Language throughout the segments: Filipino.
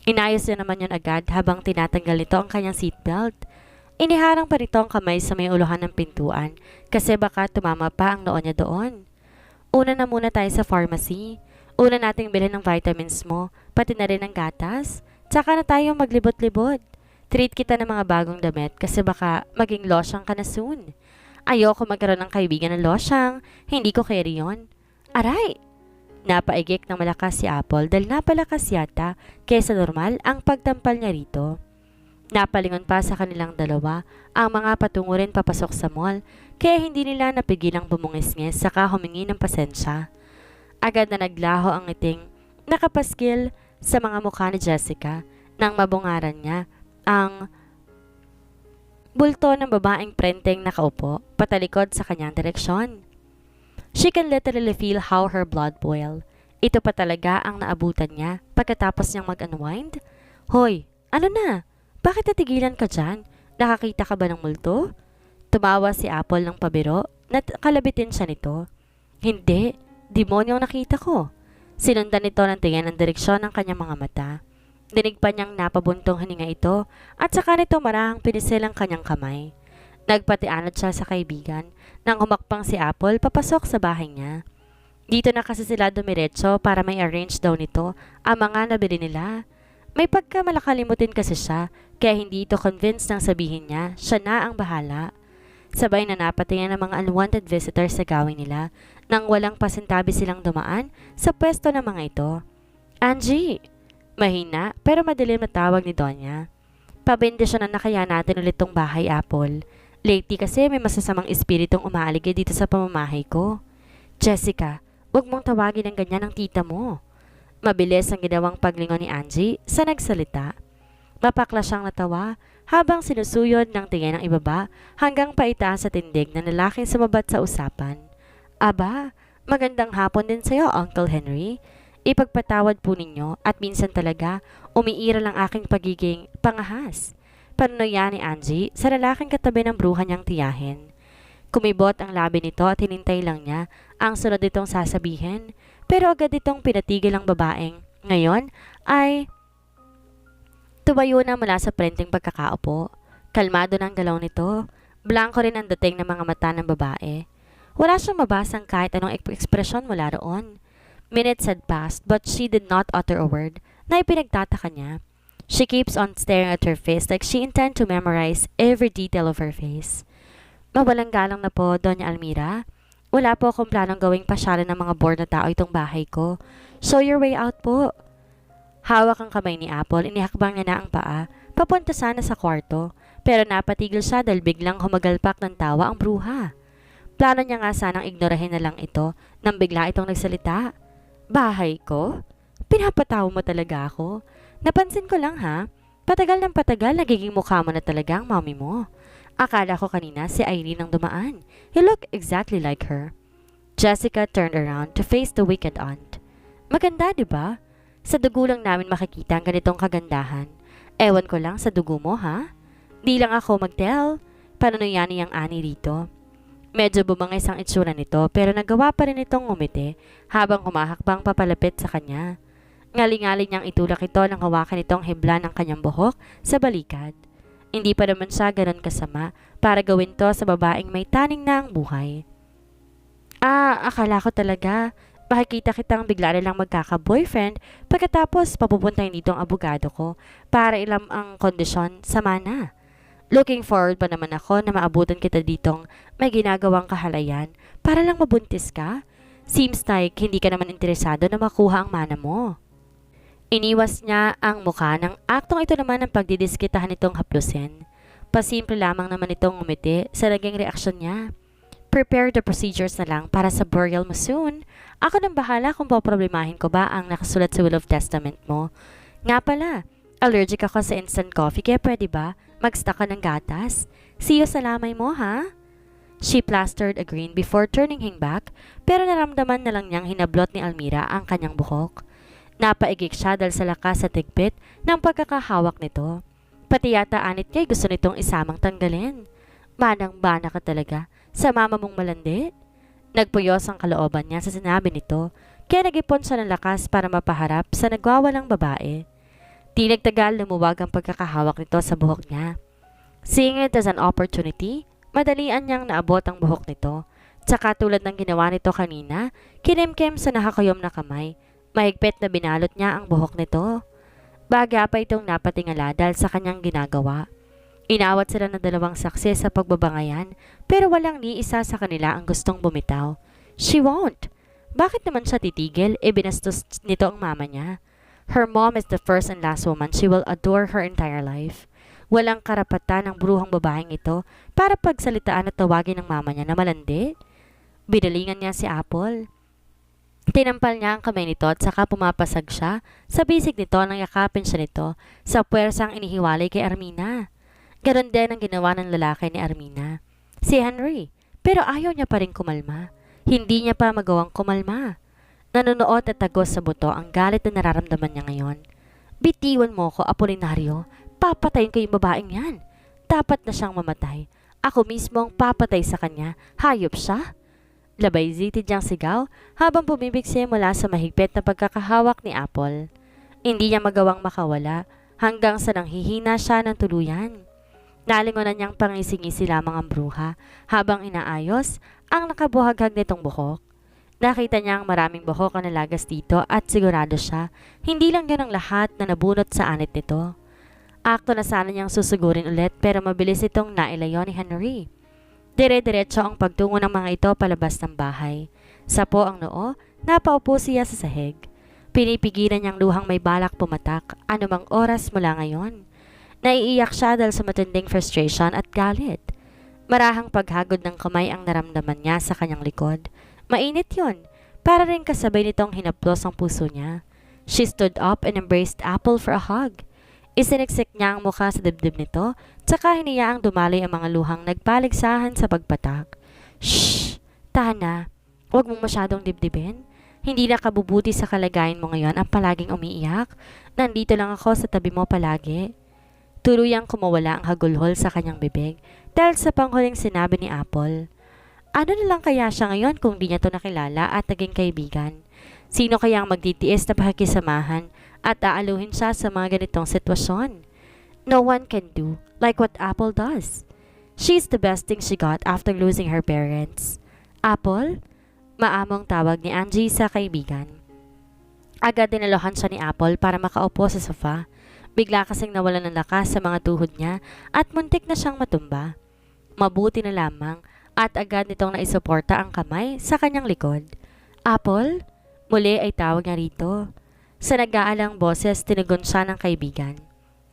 Inayos niya naman yun agad habang tinatanggal nito ang kanyang seatbelt. Iniharang pa nito ang kamay sa may uluhan ng pintuan kasi baka tumama pa ang noo niya doon. Una na muna tayo sa pharmacy. Una nating bilhin ng vitamins mo, pati na rin ng gatas. Tsaka na tayo maglibot-libot. Treat kita ng mga bagong damit kasi baka maging losyang ka na soon. Ayoko magkaroon ng kaibigan ng losyang, hindi ko carry yun. Aray! Napaigik ng malakas si Apple dahil napalakas yata kaysa normal ang pagtampal niya rito. Napalingon pa sa kanilang dalawa ang mga patungo rin papasok sa mall kaya hindi nila napigilang bumungis-ngis saka humingi ng pasensya. Agad na naglaho ang ngiting nakapaskil sa mga mukha ni Jessica nang mabungaran niya ang bulto ng babaeng prenteng nakaupo patalikod sa kanyang direksyon. She can literally feel how her blood boil. Ito pa talaga ang naabutan niya pagkatapos niyang mag-unwind. Hoy, ano na? Bakit natigilan ka dyan? Nakakita ka ba ng multo? Tumawa si Apple ng pabiro na kalabitin siya nito. Hindi, demonyo ang nakita ko. Sinundan nito ng tingin ang direksyon ng kanyang mga mata. Dinig pa niyang napabuntong hininga ito at saka nito marahang pinisil ang kanyang kamay. Nagpatianod siya sa kaibigan nang humakpang si Apple papasok sa bahay niya. Dito na kasi sila dumiretso para may arrange daw nito ang mga nabili nila. May pagkamalakalimutin kasi siya kaya hindi ito convinced nang sabihin niya siya na ang bahala. Sabay na napatingin ng mga unwanted visitors sa gawin nila nang walang pasintabi silang dumaan sa pwesto ng mga ito. Angie! Mahina pero madilim na tawag ni Donya. Pabendisyon na kaya natin ulit tong bahay, Apple. Lately kasi may masasamang espiritong umaaligid dito sa pamamahay ko. Jessica, wag mong tawagin ng ganyan ng tita mo. Mabilis ang ginawang paglingon ni Angie sa nagsalita. Mapakla siyang natawa habang sinusuyod ng tingin ng ibaba hanggang paitaas sa tindig na lalaking sumabat sa usapan. Aba, magandang hapon din sa'yo, Uncle Henry. Ipagpatawad po ninyo at minsan talaga umiiral ang aking pagiging pangahas. Panunoy ni Angie sa lalaking katabi ng bruha niyang tiyahin. Kumibot ang labi nito at hinintay lang niya ang sunod itong sasabihin pero agad itong pinatigil ang babaeng. Ngayon ay tumayo na mula sa prenteng pagkakaupo. Kalmado ng galaw nito. Blanko rin ang dating ng mga mata ng babae. Wala siyang mabasang kahit anong ekspresyon mula roon. Minutes had passed but she did not utter a word na ipinagtataka niya. She keeps on staring at her face like she intend to memorize every detail of her face. Mawalang galang na po, Doña Almira. Wala po akong planong gawing pasyalan ng mga bored na tao itong bahay ko. Show your way out po. Hawak ang kamay ni Apple, inihakbang niya na ang paa, papunta sana sa kwarto, pero napatigil siya dahil biglang humagalpak ng tawa ang bruha. Plano niya nga sanang ignorahin na lang ito nang bigla itong nagsalita. Bahay ko? Pinapatawa mo talaga ako? Napansin ko lang ha, patagal ng patagal nagiging mukha mo na talaga ang mommy mo. Akala ko kanina si Irene ang dumaan. You look exactly like her. Jessica turned around to face the wicked aunt. Maganda, di ba? Sa dugo lang namin makikita ang ganitong kagandahan. Ewan ko lang sa dugo mo, ha? Di lang ako mag-tell. Panunuyan niyang ani rito. Medyo bumangis ang itsura nito pero nagawa pa rin itong ngumiti habang humahakbang papalapit sa kanya. Ngaling-ngaling niyang itulak ito nang hawakan itong hibla ng kanyang buhok sa balikat. Hindi pa naman siya ganon kasama para gawin to sa babaeng may taning na ang buhay. Akala ko talaga makikita kitang bigla na lang magkaka-boyfriend pagkatapos papupuntahin dito ang abogado ko para ilam ang kondisyon sa mana. Looking forward pa naman ako na maabutan kita ditong may ginagawang kahalayan para lang mabuntis ka. Seems like hindi ka naman interesado na makuha ang mana mo. Iniwas niya ang mukha ng aktong ito naman ang pagdidiskitahan nitong haplusin. Pasimple lamang naman itong ngumiti sa naging reaksyon niya. Prepare the procedures na lang para sa burial mo soon. Ako nang bahala kung poproblemahin ko ba ang nakasulat sa will of testament mo. Nga pala, allergic ako sa instant coffee kaya pwede ba mag-stock ka ng gatas? See you sa lamay mo, ha? She plastered a grin before turning him back pero naramdaman na lang niyang hinablot ni Almira ang kanyang buhok. Napaigik siya dahil sa lakas sa tigpit ng pagkakahawak nito. Pati yata anit niya gusto nitong isamang tanggalin. Manang-bana ka talaga sa mama mong malandi. Nagpuyos ang kalooban niya sa sinabi nito kaya nag-ipon siya ng lakas para mapaharap sa nagwawalang babae. Di nagtagal lumuwag ang pagkakahawak nito sa buhok niya. Seeing it as an opportunity, madalian niyang naabot ang buhok nito. Tsaka tulad ng ginawa nito kanina, kinimkim sa nakakayom na kamay. Mahigpit na binalot niya ang buhok nito. Baga pa itong napatingala dahil sa kanyang ginagawa. Inawat sila ng dalawang saksi sa pagbabangayan pero walang ni isa sa kanila ang gustong bumitaw. She won't. Bakit naman siya titigil? Binastos nito ang mama niya. Her mom is the first and last woman she will adore her entire life. Walang karapatan ng bruhang babaeng ito para pagsalitaan at tawagin ng mama niya na malandi. Binalingan niya si Apple. Tinampal niya ang kamay nito at saka pumapasag siya sa bisig nito nang yakapin siya nito sa puwersang inihiwalay kay Armina. Ganon din ang ginawa ng lalaki ni Armina. Si Henry, pero ayaw niya pa rin kumalma. Hindi niya pa magawang kumalma. Nanonood at tagos sa buto ang galit na nararamdaman niya ngayon. Bitiwan mo ko, Apolinario. Papatayin ko yung babaeng yan. Dapat na siyang mamatay. Ako mismo ang papatay sa kanya. Hayop siya. Labay-zitid niyang sigaw habang bumibigsi mula sa mahigpit na pagkakahawak ni Apple. Hindi niya magawang makawala hanggang sa nanghihina siya ng tuluyan. Nalingonan niyang pangising-isi lamang ang bruha habang inaayos ang nakabuhaghag nitong buhok. Nakita niya ang maraming buhok ang nalagas dito at sigurado siya hindi lang yun ang lahat na nabunot sa anit nito. Akto na sana niyang susugurin ulit pero mabilis itong nailayo ni Henry. Dire-diretso ang pagtungo ng mga ito palabas ng bahay. Sapo ang noo, napaupo siya sa sahig. Pinipigilan niyang luhang may balak pumatak anumang oras mula ngayon. Naiiyak siya dahil sa matinding frustration at galit. Marahang paghagod ng kamay ang naramdaman niya sa kanyang likod. Mainit yon, para rin kasabay nitong hinaplos ang puso niya. She stood up and embraced Apple for a hug. Isiniksik niya ang mukha sa dibdib nito, tsaka hiniyaang dumaloy ang mga luhang nagpaligsahan sa pagpatak. Shh! Tahan na. Huwag mong masyadong dibdibin. Hindi na kabubuti sa kalagayan mo ngayon ang palaging umiiyak. Nandito lang ako sa tabi mo palagi. Tuluyang kumawala ang hagulhol sa kanyang bibig dahil sa panghuling sinabi ni Apple. Ano na lang kaya siya ngayon kung di niya to nakilala at naging kaibigan? Sino kaya ang magtitiis na pakikisamahan at aaluhin siya sa mga ganitong sitwasyon? No one can do like what Apple does. She's the best thing she got after losing her parents. Apple? Maamong tawag ni Angie sa kaibigan. Agad dinalohan siya ni Apple para makaupo sa sofa. Bigla kasing nawalan ng lakas sa mga tuhod niya at muntik na siyang matumba. Mabuti na lamang at agad nitong naisuporta ang kamay sa kanyang likod. Apple? Muli ay tawag niya rito. Sa nag-aalang boses, tinugon siya ng kaibigan.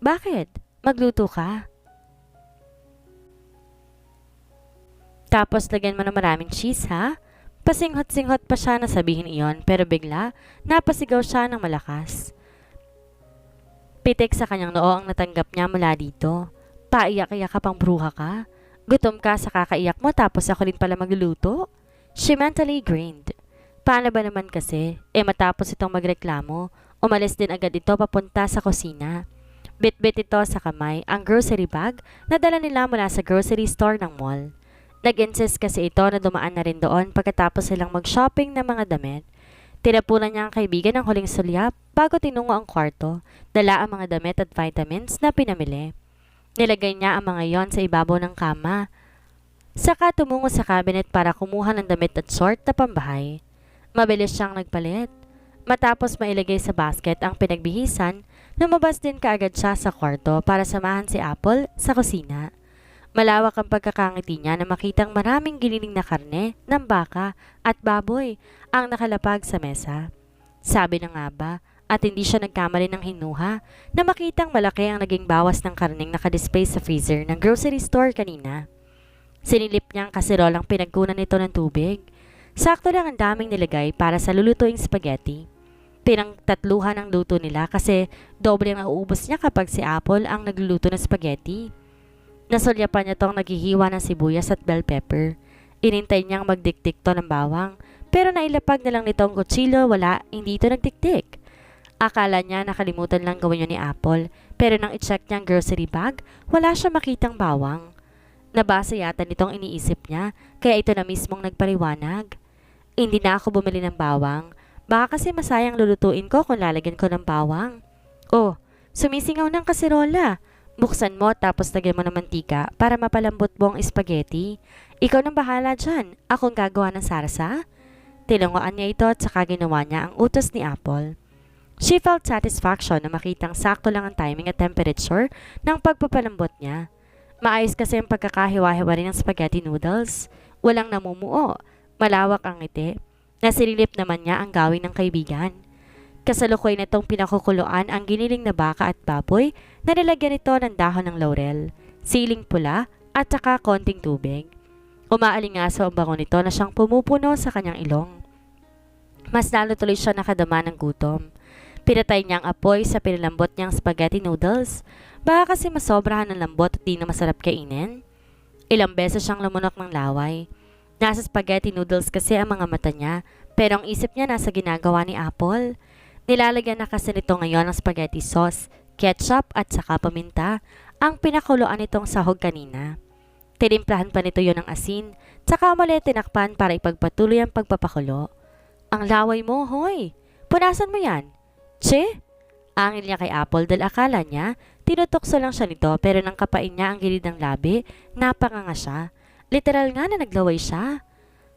Bakit? Magluto ka? Tapos lagyan mo ng maraming cheese, ha? Pasinghot-singhot pa siya na sabihin iyon pero bigla napasigaw siya ng malakas. Pitik sa kanyang noo ang natanggap niya mula dito. Paiyak-iyak ka pang bruha ka? Gutom ka sa kakaiyak mo tapos ako din pala magluluto? She mentally grinned. Paano ba naman kasi? Matapos itong magreklamo, umalis din agad ito papunta sa kusina. Bit-bit ito sa kamay ang grocery bag na dala nila mula sa grocery store ng mall. Nag-insist kasi ito na dumaan na rin doon pagkatapos silang mag-shopping ng mga damit. Tinapunan niya ang kaibigan ng huling sulyap bago tinungo ang kwarto, dala ang mga damit at vitamins na pinamili. Nilagay niya ang mga yon sa ibabaw ng kama. Saka tumungo sa cabinet para kumuha ng damit at short na pambahay. Mabilis siyang nagpalit. Matapos mailagay sa basket ang pinagbihisan, lumabas din kaagad siya sa kwarto para samahan si Apple sa kusina. Malawak ang pagkakangiti niya na makitang maraming giniling na karne ng baka at baboy ang nakalapag sa mesa. Sabi na nga ba, at hindi siya nagkamali ng hinuha na makitang malaki ang naging bawas ng karneng nakadisplay sa freezer ng grocery store kanina. Sinilip niya ang kaserolang pinagkunan nito ng tubig. Sakto lang ang daming nilagay para sa lulutuing spaghetti. Pinangtatluhan ang luto nila kasi doble ang nauubos niya kapag si Apple ang nagluluto ng spaghetti. Nasulyapan niya tong naghihiwa ng sibuyas at bell pepper. Inintay niyang magdiktik to ng bawang, pero nailapag na lang nitong kutsilyo, hindi ito nagdiktik. Akala niya nakalimutan lang gawin yun ni Apple, pero nang i-check niya ang grocery bag, wala siya makitang bawang. Nabasa yata nitong iniisip niya, kaya ito na mismong nagpaliwanag. Hindi na ako bumili ng bawang, baka kasi masayang lulutuin ko kung lalagyan ko ng bawang. Oh, Sumisingaw ng kaserola. Buksan mo tapos lagyan mo ng mantika para mapalambot mo ang spaghetti. Ikaw nang bahala dyan. Akong gagawa ng sarsa. Tinunguan niya ito at saka ginawa niya ang utos ni Apple. She felt satisfaction na makitang sakto lang ang timing at temperature ng pagpapalambot niya. Maayos kasi ang pagkakahiwa-hiwa rin ng spaghetti noodles. Walang namumuo. Malawak ang ngiti. Nasilip naman niya ang gawin ng kaibigan. Kasalukuy na itong pinakukuluan ang giniling na baka at baboy na nilagyan ito ng dahon ng laurel, siling pula at saka konting tubig. Umaalingaso ang bango nito na siyang pumupuno sa kanyang ilong. Mas lalo tuloy siya nakadama ng gutom. Pinatay niya ang apoy sa pinalambot niyang spaghetti noodles. Baka kasi masobrahan ng lambot at di na masarap kainin. Ilang beses siyang lumunok ng laway. Nasa spaghetti noodles kasi ang mga mata niya, pero ang isip niya nasa ginagawa ni Apple. Nilalagyan na kasi nito ngayon ng spaghetti sauce, ketchup at saka paminta, ang pinakuluan nitong sahog kanina. Tinimplahan pa nito yon ng asin, saka muli tinakpan para ipagpatuloy ang pagpapakulo. Ang laway mo, hoy! Punasan mo yan! Che? Angil niya kay Apple dahil akala niya, tinutokso lang siya nito pero nang kapain niya ang gilid ng labi, napanganga siya. Literal nga na naglaway siya.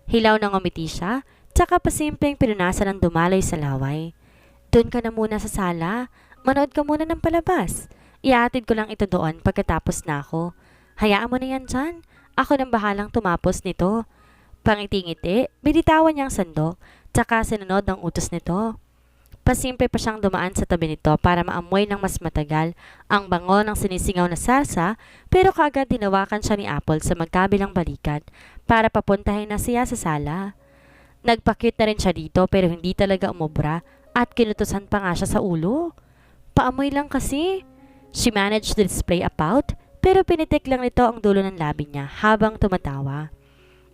Hilaw nang umiti siya, tsaka pasimpleng pinunasan ng dumalay sa laway. Doon ka na muna sa sala, manood ka muna ng palabas. Iatid ko lang ito doon pagkatapos na ako. Hayaan mo na yan dyan, ako nang bahalang tumapos nito. Pangiti-ngiti, binitawan niyang sandok, tsaka sinunod ang utos nito. Pasimple pa siyang dumaan sa tabi nito para maamoy ng mas matagal ang bango ng sinisingaw na sarsa, pero kaagad tinawakan siya ni Apple sa magkabilang balikat para papuntahin na siya sa sala. Nagpa-cute na rin siya dito pero hindi talaga umubra at kinutusan pa nga siya sa ulo. Paamoy lang kasi. She managed to display a pout pero pinitik lang nito ang dulo ng labi niya habang tumatawa.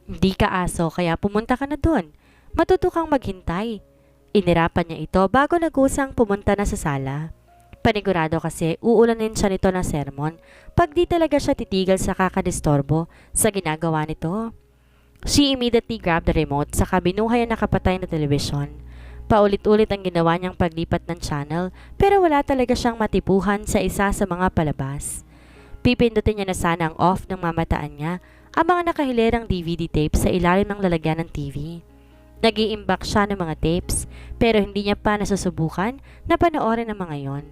Hindi ka aso kaya pumunta ka na doon. Matuto kang maghintay. Inirapan niya ito bago nagusang pumunta na sa sala. Panigurado kasi uulanin siya nito ng sermon pag di talaga siya titigil sa kakadistorbo sa ginagawa nito. She immediately grabbed the remote saka binuhay ang nakapatay na telebisyon. Paulit-ulit ang ginawa niyang paglipat ng channel pero wala talaga siyang matipuhan sa isa sa mga palabas. Pipindutin niya na sana ang off ng mamataan niya ang mga nakahilirang DVD tapes sa ilalim ng lalagyan ng TV. Nag-i-imbak siya ng mga tapes pero hindi niya pa nasusubukan na panoorin ang mga yon.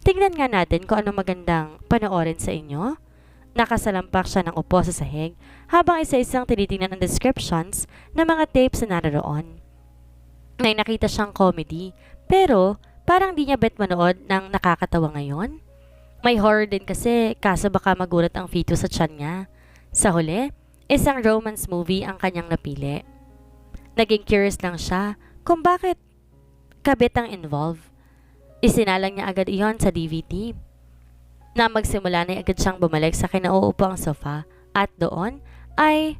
Tingnan nga natin kung ano magandang panoorin sa inyo. Nakasalampak siya ng upo sa sahig habang isa-isang tinitingnan ang descriptions ng mga tapes na naroon. May nakita siyang comedy pero parang di niya bet manood ng nakakatawa ngayon. May horror din kasi kaso baka magulat ang fetus sa tiyan niya. Sa huli, isang romance movie ang kanyang napili. Naging curious lang siya kung bakit kabit ang involved. Isinalang niya agad iyon sa DVD. Na magsimula na agad siyang bumalik sa kinauupang sofa at doon ay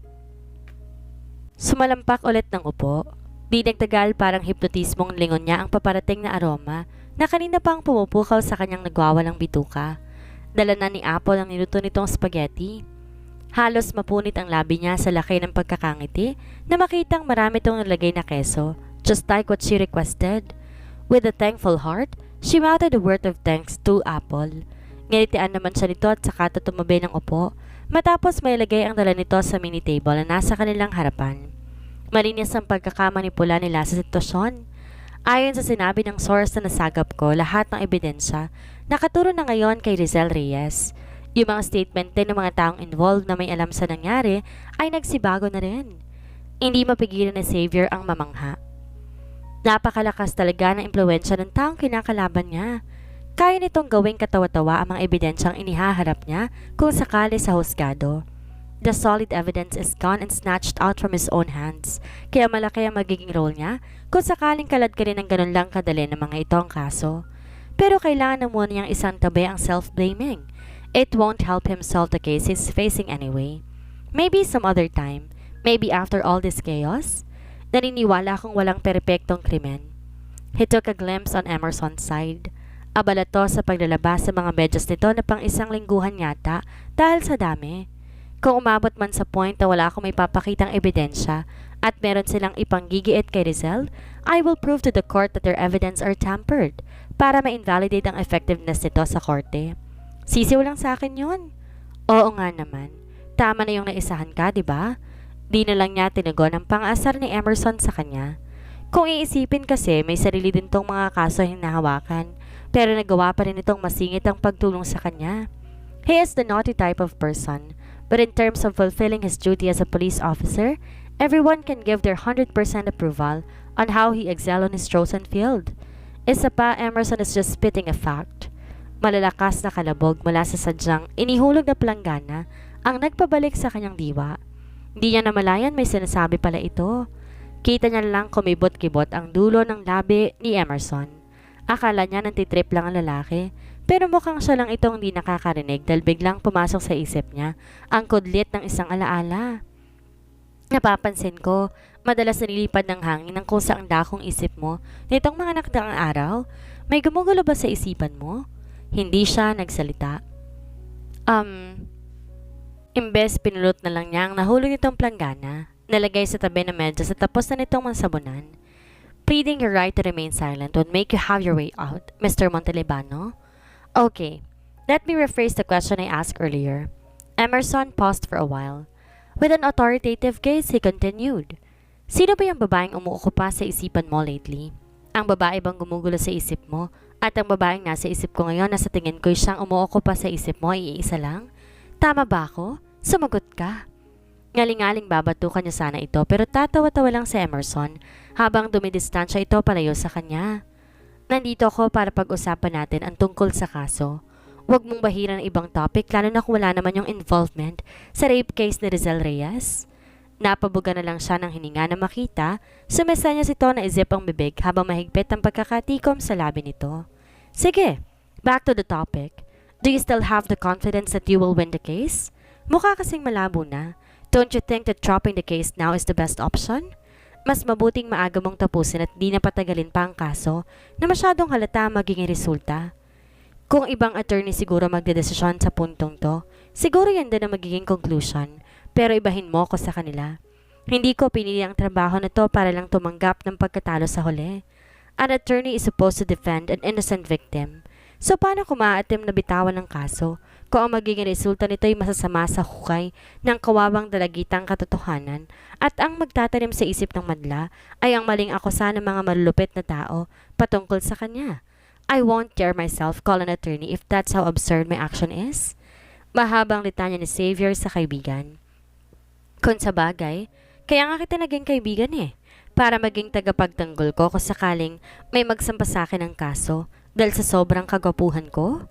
sumalampak ulit ng upo. Di nagtagal parang hipnotismong lingon niya ang paparating na aroma na kanina pang pumupukaw sa kanyang nagwawalang bituka. Dala na ni Apple ang niluto nitong spaghetti. Halos mapunit ang labi niya sa laki ng pagkakangiti na makitang marami itong nilagay na keso, just like what she requested. With a thankful heart, she mouthed a word of thanks to Apple. Nginitian naman siya nito at saka tumabi ng upo, matapos may lagay ang dala nito sa mini table na nasa kanilang harapan. Malinis ang pagkakamanipula nila sa sitwasyon. Ayon sa sinabi ng source na nasagap ko, lahat ng ebidensya nakaturo na ngayon kay Rizal Reyes. Yung mga statement din ng mga taong involved na may alam sa nangyari ay nagsibago na rin. Hindi mapigilan ni Xavier ang mamangha. Napakalakas talaga ng impluwensya ng taong kinakalaban niya. Kaya nitong gawing katawa-tawa ang mga ebidensyang inihaharap niya kung sakali sa husgado. The solid evidence is gone and snatched out from his own hands. Kaya malaki ang magiging role niya kung sakaling kalad ka rin ng ganun lang kadali ng mga ito ang kaso. Pero kailangan na muna niyang isang tabi ang self-blaming. It won't help him solve the case he's facing anyway. Maybe some other time. Maybe after all this chaos. Naniniwala akong walang perpektong krimen. He took a glimpse on Emerson's side. Abala to sa paglalabas sa mga medyas nito na pang isang lingguhan yata dahil sa dami. Kung umabot man sa point na wala akong may papakitang ebidensya at meron silang ipanggigiit kay Rizal, I will prove to the court that their evidence are tampered. para ma-invalidate ang effectiveness nito sa korte. Sisiw lang sa akin yun. Oo nga naman. Tama na yung naisahan ka, di ba? Di na lang niya tinugon ang pang-asar ni Emerson sa kanya. Kung iisipin kasi, may sarili din tong mga kaso hinahawakan, pero nagawa pa rin itong masingit ang pagtulong sa kanya. He is the naughty type of person, but in terms of fulfilling his duty as a police officer, everyone can give their 100% approval on how he excelled on his chosen field. Isa pa, Emerson is just spitting a fact. Malalakas na kalabog mula sa sadyang inihulog na palanggana ang nagpabalik sa kanyang diwa. Di niya namalayan may sinasabi pala ito. Kita niya lang kumibot-kibot ang dulo ng labi ni Emerson. Akala niya nantitrip lang ang lalaki, pero mukhang siya lang itong hindi nakakarinig dahil biglang pumasok sa isip niya ang kudlit ng isang alaala. Napapansin ko, madalas nililipad ng hangin ang kung saang dakong isip mo nitong mga nakdaang araw. May gumugulo ba sa isipan mo? Hindi siya nagsalita. Imbes pinulot na lang niya ang nahulog nitong planggana, nalagay sa tabi ng medyas at tapos na nitong mansabunan. Pleading your right to remain silent would make you have your way out, Mr. Montalibano. Okay, let me rephrase the question I asked earlier. Emerson paused for a while. With an authoritative gaze, he continued. Sino ba yung babaeng umuukupa sa isipan mo lately? Ang babae bang gumugulo sa isip mo? At ang babaeng nasa isip ko ngayon na sa tingin ko siyang umuukupa sa isip mo ay iisa lang? Tama ba ako? Sumagot ka. Ngaling-aling babatukan niya sana ito pero tatawa-tawa lang si Emerson habang dumidistansya ito palayo sa kanya. Nandito ako para pag-usapan natin ang tungkol sa kaso. Huwag mong bahira ng ibang topic lalo na kung wala naman yung involvement sa rape case ni Rizal Reyes. Napabuga na lang siya ng hininga na makita, sumesa niya si ito na izip ang bibig habang mahigpit ang pagkakatikom sa labi nito. Sige, back to the topic. Do you still have the confidence that you will win the case? Mukha kasing malabo na. Don't you think that dropping the case now is the best option? Mas mabuting maaga mong tapusin at di na patagalin pa ang kaso na masyadong halata magiging resulta. Kung ibang attorney siguro magdedesisyon sa puntong to, siguro yan din ang magiging conclusion, pero ibahin mo ko sa kanila. Hindi ko pinili ang trabaho na to para lang tumanggap ng pagkatalo sa huli. An attorney is supposed to defend an innocent victim. So paano kung maaatim na bitawan ng kaso kung ang magiging resulta nito ay masasama sa hukay ng kawawang dalagitang katotohanan at ang magtatanim sa isip ng madla ay ang maling akusa ng mga malulupit na tao patungkol sa kanya? I won't dare myself call an attorney if that's how absurd my action is. Mahabang litanya ni Xavier sa kaibigan. Kung sa bagay, kaya nga kita naging kaibigan para maging tagapagtanggol ko kung sakaling may magsampa sa akin ng kaso dahil sa sobrang kagwapuhan ko.